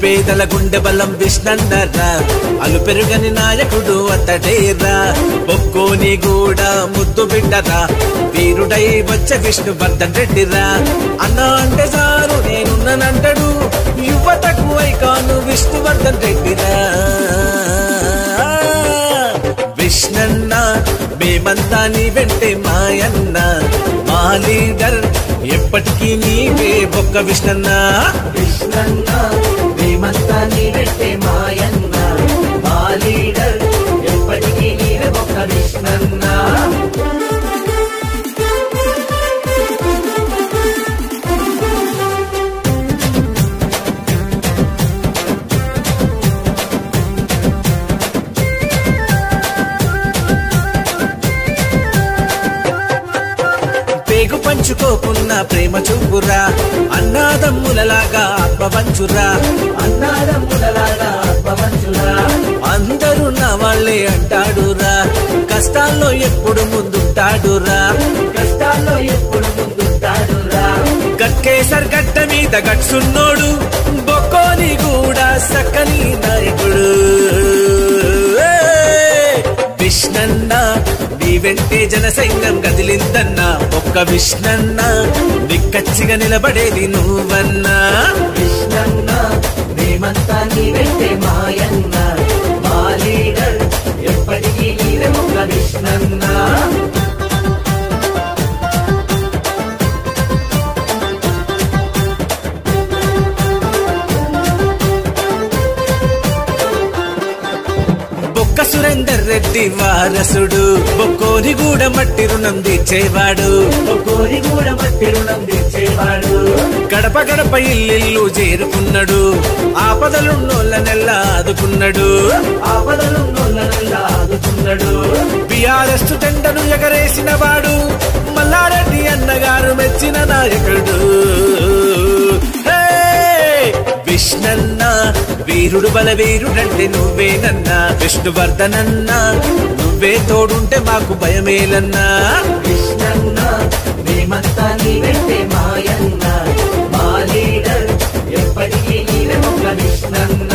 నిరుపేదల గుండె బలం విష్ణన్నరా అలు పెరుగని నాయకుడు అతడేరా బొక్కోని కూడా ముద్దు బిడ్డరా వీరుడై వచ్చే విష్ణువర్ధన్ రెడ్డిరా అన్న అంటే సారు నేనున్నానంటాడు యువతకు ఐకాను విష్ణువర్ధన్ రెడ్డిరా విష్ణన్న మేమంతా నీ వెంటే మాయన్న మా లీడర్ ఎప్పటికీ నీవే బొక్క విష్ణన్న విష్ణన్న మేమంతా నీ వెంటే మాయన్న మా లీడర్ ఎప్పటికీ నీవే బొక్క విష్ణన్న పేగు పంచుకోకున్న ప్రేమ చూపురా అన్నాదమ్ములలాగా ఆత్మవంచురా అన్నాదమ్ములలాగా ఆత్మవంచురా అందరూ నా వాళ్ళే అంటాడురా కష్టాల్లో ఎప్పుడు ముందుంటాడురా కష్టాల్లో ఎప్పుడు ముందుంటాడురా గట్కేసర్ గడ్డ మీద గట్సున్నోడు బొక్కోని కూడా సక్కని నాయకుడు విష్ణన్న నీ వెంటే జన సైన్యం కదిలిందన్నా ఒక్క విష్ణన్న నిక్కచ్చిగా నిలబడేది నువ్వన్నా విష్ణన్న మేమంతా నీ వెంటే మాయన్న మా లీడర్ ఎప్పటికీ నీవే బొక్క విష్ణన్న బొక్క సురేందర్ రెడ్డి వారసుడు బొక్కోని కూడా మట్టి రుణం తీర్చేవాడు కోరి కూడా మట్టి రుణం తెచ్చేవాడు గడప గడప ఇల్లు చేరుకున్నాడు ఆపదలున్నోళ్ళ నెల్ల ఆదుకున్నాడు ఆపదలు నొల్లనల్లా ఆదుకున్నాడు బిఆర్ఎస్ జెండను ఎగరేసిన వాడు మల్లారెడ్డి అన్నగారు మెచ్చిన నాయకుడు హే! విష్ణన్న వీరుడు బలవీరుడంటే నువ్వేనన్నా విష్ణువర్ధనన్నా నువ్వే తోడుంటే మాకు భయమేలన్నా విష్ణన్న మేమంతా నీ వెంటే మాయన్న మా లీడర్ ఎప్పటికీ నీవే బొక్క విష్ణన్న